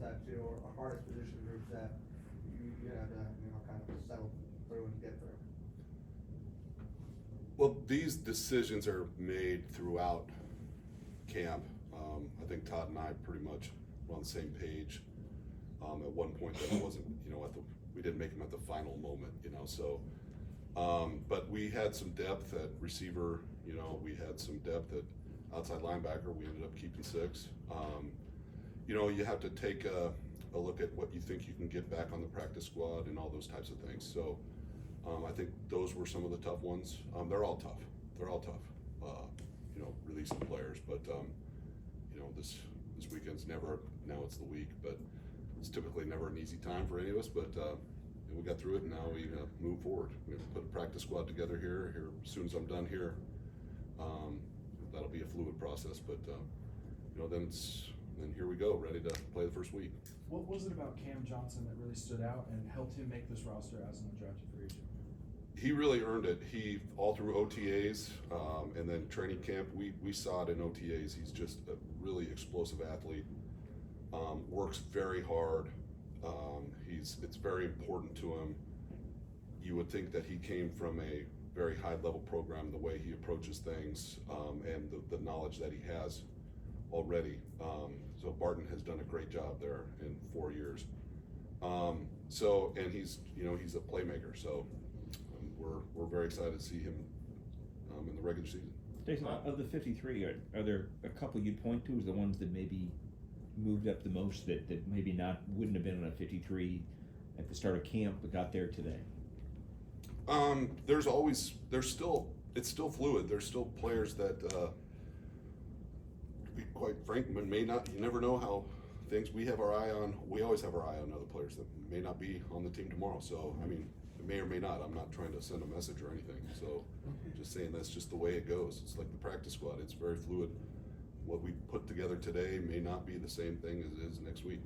that's your hardest position groups that you have to kind of settle through and get through? Well, these decisions are made throughout camp. I think Todd and I pretty much were on the same page. At one point, that it wasn't, we didn't make them at the final moment, so. But we had some depth at receiver, we had some depth at outside linebacker. We ended up keeping 6. You have to take a look at what you think you can get back on the practice squad and all those types of things. So I think those were some of the tough ones. They're all tough. Releasing players, but this weekend's never, now it's the week, but it's typically never an easy time for any of us, but we got through it, and now we move forward. We have to put a practice squad together here as soon as I'm done here. That'll be a fluid process, but then here we go, ready to play the first week. What was it about Cam Johnson that really stood out and helped him make this roster as an undrafted free agent? He really earned it. He, all through OTAs and then training camp, we saw it in OTAs. He's just a really explosive athlete, works very hard. It's very important to him. You would think that he came from a very high level program, the way he approaches things, and the knowledge that he has already. So Barton has done a great job there in 4 years. And he's a playmaker. So we're very excited to see him in the regular season. Jason, of the 53, are there a couple you'd point to as the ones that maybe moved up the most that maybe wouldn't have been on a 53 at the start of camp but got there today? It's still fluid. There's still players that, to be quite frank, you never know how things, we always have our eye on other players that may not be on the team tomorrow. So, it may or may not. I'm not trying to send a message or anything. So, just saying that's just the way it goes. It's like the practice squad. It's very fluid. What we put together today may not be the same thing as it is next week.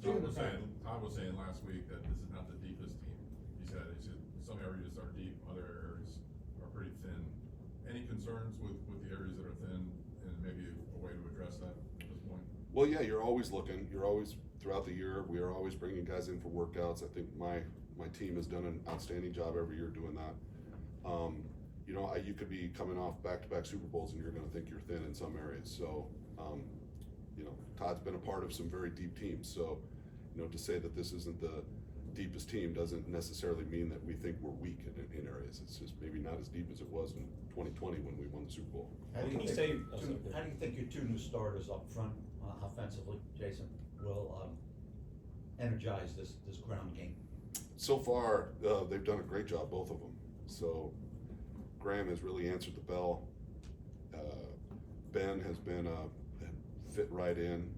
Todd was saying last week that this is not the deepest team. He said some areas are deep, other areas are pretty thin. Any concerns with the areas that are thin, and maybe a way to address that at this point? Well, yeah, you're always looking. You're always, throughout the year, we are always bringing guys in for workouts. I think my team has done an outstanding job every year doing that. You could be coming off back-to-back Super Bowls and you're going to think you're thin in some areas. So, Todd's been a part of some very deep teams. So, to say that this isn't the deepest team doesn't necessarily mean that we think we're weak in areas. It's just maybe not as deep as it was in 2020 when we won the Super Bowl. How do you think your 2 new starters up front offensively, Jason, will energize this ground game? So far, they've done a great job, both of them. So Graham has really answered the bell. Ben has been fit right in.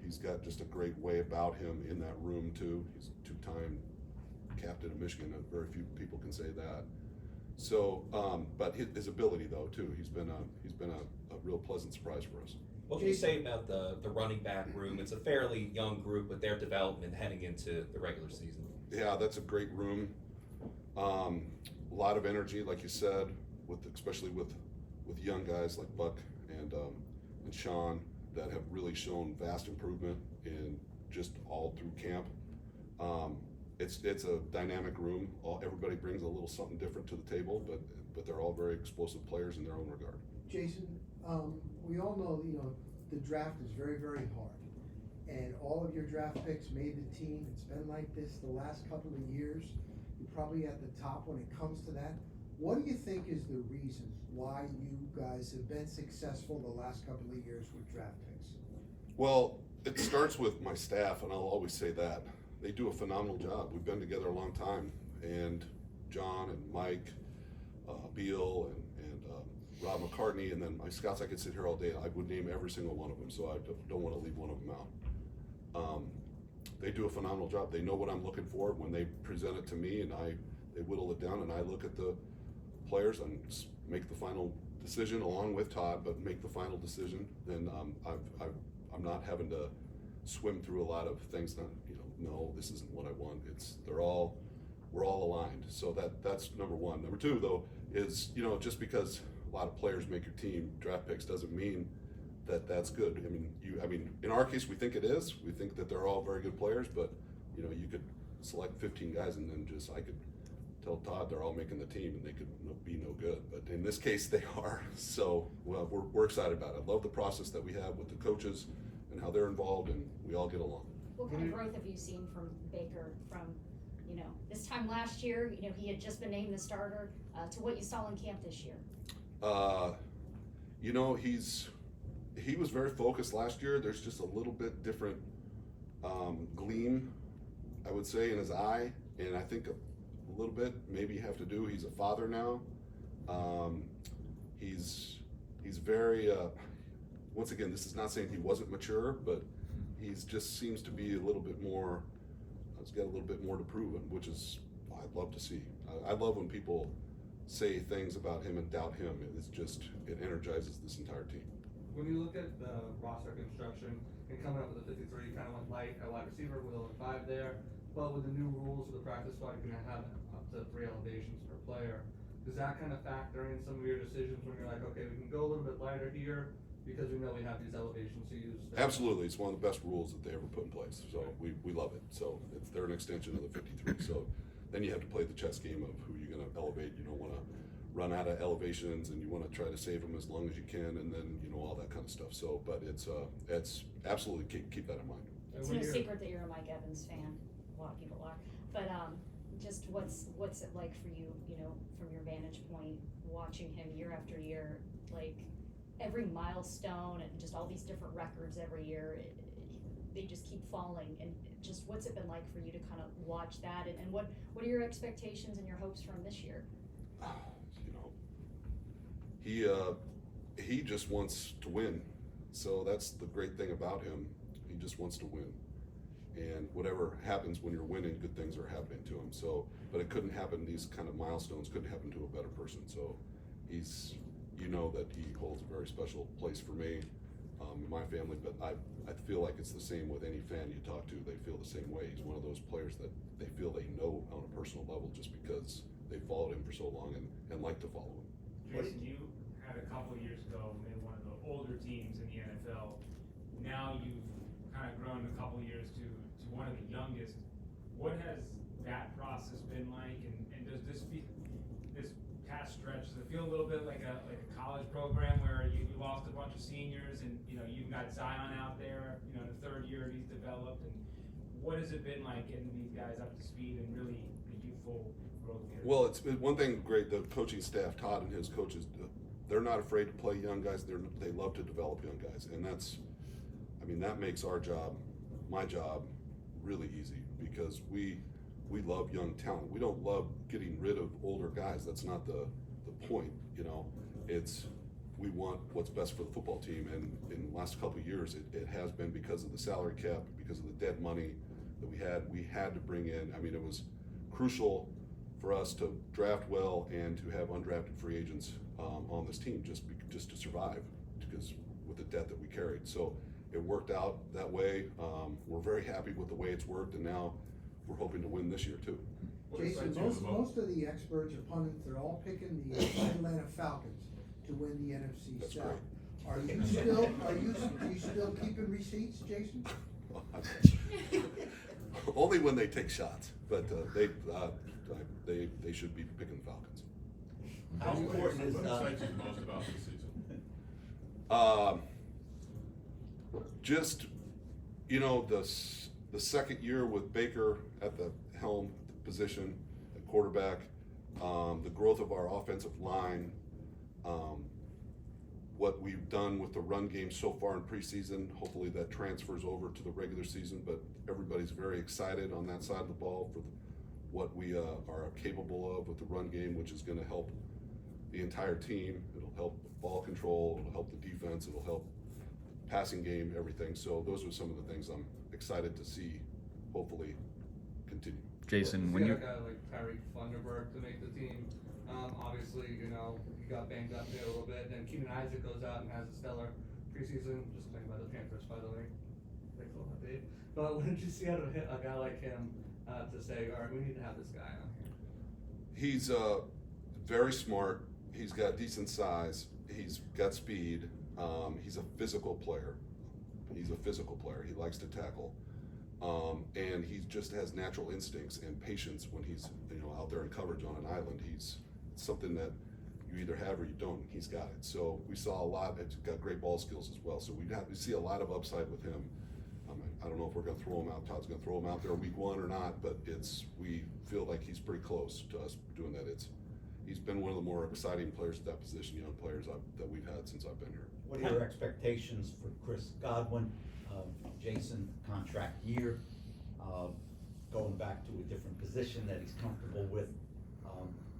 He's got just a great way about him in that room too. He's a 2-time captain of Michigan, and very few people can say that. So, but his ability though too, he's been a real pleasant surprise for us. What can you say about the running back room? It's a fairly young group with their development heading into the regular season. Yeah, that's a great room. A lot of energy, like you said, especially with young guys like Buck and Sean that have really shown vast improvement in just all through camp. It's a dynamic room. Everybody brings a little something different to the table, but they're all very explosive players in their own regard. Jason, we all know the draft is very, very hard, and all of your draft picks made the team. It's been like this the last couple of years. You're probably at the top when it comes to that. What do you think is the reason why you guys have been successful the last couple of years with draft picks? Well, it starts with my staff, and I'll always say that. They do a phenomenal job. We've been together a long time, and John and Mike, Beal and Rob McCartney, and then my scouts, I could sit here all day. I would name every single one of them, so I don't want to leave one of them out. They do a phenomenal job. They know what I'm looking for when they present it to me, and they whittle it down, and I look at the players and make the final decision along with Todd, but make the final decision. Then I'm not having to swim through a lot of things that, no, this isn't what I want. We're all aligned. So that's number one. Number two, though, is, just because a lot of players make your team, draft picks doesn't mean that's good. I mean, in our case, we think it is. We think that they're all very good players, but you could select 15 guys and then I could tell Todd they're all making the team and they could be no good. But in this case, they are. So well, we're excited about it. I love the process that we have with the coaches and how they're involved, and we all get along. What kind of growth have you seen from Baker from, this time last year, he had just been named the starter, to what you saw in camp this year? He was very focused last year. There's just a little bit different gleam, I would say, in his eye, and I think a little bit maybe have to do. He's a father now. He's very. Once again, this is not saying he wasn't mature, but he's just seems to be a little bit more. He's got a little bit more to prove, which is I'd love to see. I love when people say things about him and doubt him. It energizes this entire team. When you look at the roster construction and coming up with the 53, you kind of went light at wide receiver with only 5 there. But with the new rules for the practice squad, you're gonna have up to 3 elevations per player. Does that kind of factor in some of your decisions when you're like, okay, we can go a little bit lighter here because we know we have these elevations to use? Absolutely, it's one of the best rules that they ever put in place. So we love it. So they're an extension of the 53. So then you have to play the chess game of who you're gonna elevate. You don't want to run out of elevations, and you want to try to save them as long as you can, and then all that kind of stuff. So, but it's absolutely keep that in mind. It's no secret that you're a Mike Evans fan. A lot of people are, but just what's it like for you? From your vantage point, watching him year after year, like every milestone and just all these different records every year, they just keep falling. And just what's it been like for you to kind of watch that? And what are your expectations and your hopes from this year? He just wants to win. So that's the great thing about him. He just wants to win. And whatever happens when you're winning, good things are happening to him. So, but it couldn't happen, these kind of milestones couldn't happen to a better person. So he's, that he holds a very special place for me, in my family, but I feel like it's the same with any fan you talk to. They feel the same way. He's one of those players that they feel they know on a personal level just because they followed him for so long and like to follow him. Jason, you had a couple of years ago made one of the older teams in the NFL. Now you've kind of grown a couple of years to one of the youngest. What has that process been like? And does this past stretch, does it feel a little bit like a college program where you lost a bunch of seniors and you've got Zion out there, in the 3rd year he's developed, and what has it been like getting these guys up to speed and really the youthful growth here? Well, it's one thing great. The coaching staff, Todd and his coaches, they're not afraid to play young guys. They love to develop young guys, and that makes our job, my job, really easy because we love young talent. We don't love getting rid of older guys. That's not the point. We want what's best for the football team, and in the last couple of years, it has been because of the salary cap, because of the dead money that we had. We had to bring in. It was crucial for us to draft well and to have undrafted free agents on this team just to survive, because with the debt that we carried. So it worked out that way. We're very happy with the way it's worked, and now we're hoping to win this year too. Jason, most of the experts or pundits, they're all picking the Atlanta Falcons to win the NFC That's South. great. Are you still keeping receipts, Jason? Only when they take shots, but they should be picking the Falcons. How important is What excites you most about this season? Just the second year with Baker at the helm position at quarterback, the growth of our offensive line, what we've done with the run game so far in preseason. Hopefully that transfers over to the regular season, but everybody's very excited on that side of the ball for what we are capable of with the run game, which is going to help the entire team. It'll help ball control, it'll help the defense, it'll help passing game, everything. So those are some of the things I'm excited to see hopefully continue. Jason, when you got a guy like Tyreek Thunderberg to make the team, obviously, he got banged up there a little bit. Then Keenan Isaac goes out and has a stellar preseason. Just thinking about the Panthers, by the way. Thanks a lot, Dave. But when did you see how to hit a guy like him to say, all right, we need to have this guy on here? He's very smart. He's got decent size. He's got speed. He's a physical player. He likes to tackle. And he just has natural instincts and patience when he's, out there in coverage on an island. It's something that you either have or you don't. He's got it. So we saw a lot. He's got great ball skills as well. So we see a lot of upside with him. I don't know if we're going to throw him out. Todd's going to throw him out there week 1 or not, but we feel like he's pretty close to us doing that. He's been one of the more exciting players at that position, young players that we've had since I've been here. What are your expectations for Chris Godwin? Jason, contract year, going back to a different position that he's comfortable with.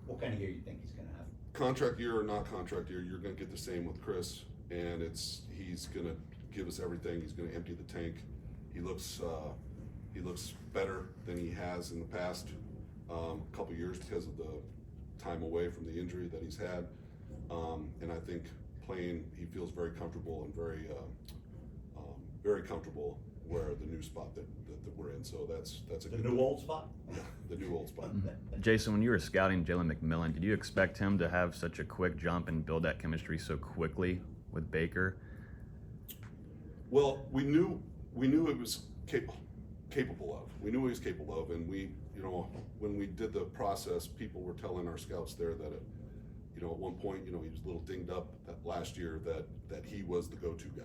What kind of year you think he's gonna have? Contract year or not contract year, you're gonna get the same with Chris, and he's gonna give us everything. He's gonna empty the tank. He looks better than he has in the past couple years because of the time away from the injury that he's had, and I think he feels very comfortable and very comfortable where the new spot that we're in. So that's a The good new old spot? Yeah, the new old spot. Jason, when you were scouting Jalen McMillan, did you expect him to have such a quick jump and build that chemistry so quickly with Baker? Well, we knew it was capable of. We knew he was capable of, and when we did the process, people were telling our scouts there that at one point, he was a little dinged up that last year that he was the go-to guy.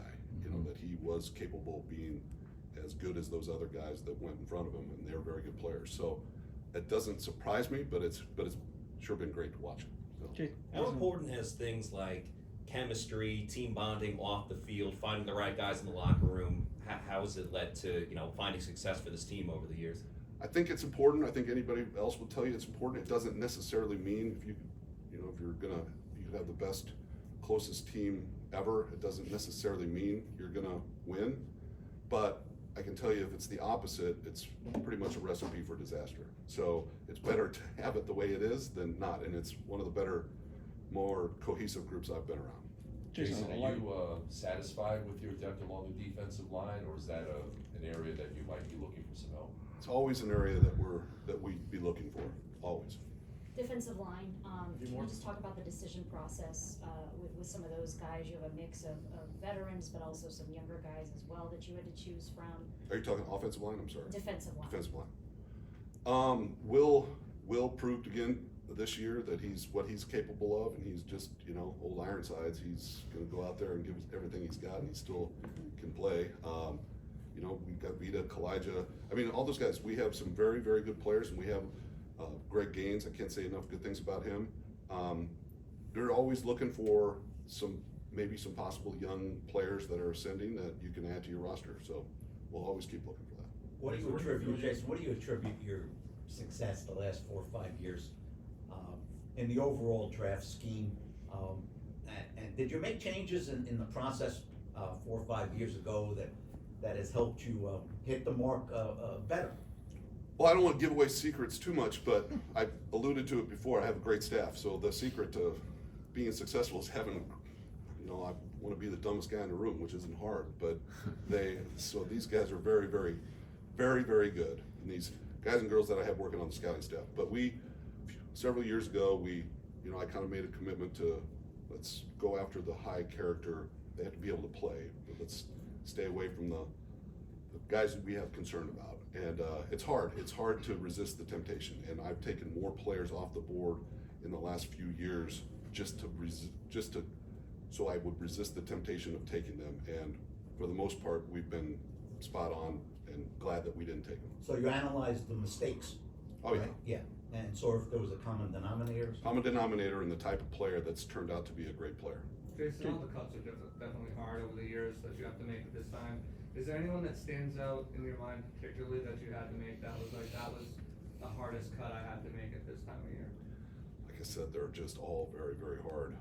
That he was capable of being as good as those other guys that went in front of him, and they're very good players. So it doesn't surprise me, but it's sure been great to watch him. So. How important has things like chemistry, team bonding off the field, finding the right guys in the locker room, how has it led to finding success for this team over the years? I think it's important. I think anybody else will tell you it's important. It doesn't necessarily mean if you have the best, closest team ever, it doesn't necessarily mean you're gonna win. But I can tell you if it's the opposite, it's pretty much a recipe for disaster. So it's better to have it the way it is than not. And it's one of the better, more cohesive groups I've been around. Jason, are you satisfied with your depth along the defensive line, or is that an area that you might be looking for some help? It's always an area that we'd be looking for, always. Defensive line, can you just talk about the decision process with some of those guys? You have a mix of veterans, but also some younger guys as well that you had to choose from. Are you talking offensive line? I'm sorry. Defensive line. Defensive line. Will proved again this year that he's what he's capable of, and he's just old Ironsides. He's going to go out there and give us everything he's got, and he still can play. We've got Vita, Kalijah. I mean, all those guys. We have some very, very good players, and we have Greg Gaines. I can't say enough good things about him. They're always looking for maybe some possible young players that are ascending that you can add to your roster. So we'll always keep looking for that. What do you attribute, Jason, your success the last 4 or 5 years in the overall draft scheme? And did you make changes in the process 4 or 5 years ago that has helped you hit the mark better? Well, I don't want to give away secrets too much, but I alluded to it before. I have a great staff. So the secret to being successful is having, I want to be the dumbest guy in the room, which isn't hard, but so these guys are very, very, very, very good. And these guys and girls that I have working on the scouting staff. But several years ago, I kind of made a commitment to let's go after the high character. They have to be able to play. But let's stay away from the guys that we have concern about. And it's hard. It's hard to resist the temptation. And I've taken more players off the board in the last few years so I would resist the temptation of taking them. And for the most part, we've been spot on and glad that we didn't take them. So you analyzed the mistakes. Oh yeah. Right? Yeah. And so if there was a common denominator. Common denominator and the type of player that's turned out to be a great player. Jason, all the cuts are definitely hard over the years that you have to make at this time. Is there anyone that stands out in your mind particularly that you had to make that was the hardest cut I had to make at this time of year? Like I said, they're just all very, very hard.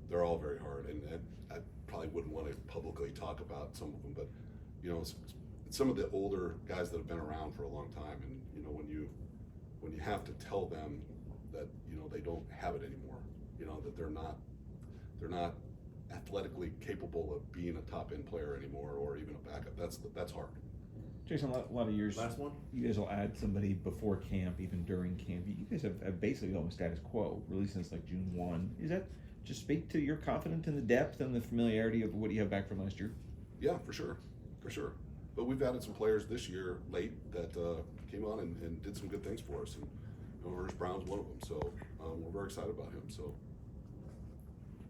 They're all very hard, and I probably wouldn't want to publicly talk about some of them, but it's some of the older guys that have been around for a long time, and when you have to tell them that they don't have it anymore, that they're not athletically capable of being a top end player anymore, or even a backup. That's hard. Jason, a lot of years. Last one. You guys will add somebody before camp, even during camp. You guys have basically almost status quo, really since like June 1. Do just speak to your confidence in the depth and the familiarity of what you have back from last year? Yeah, for sure. But we've added some players this year late that came on and did some good things for us. And Verge Brown's one of them. So we're very excited about him. So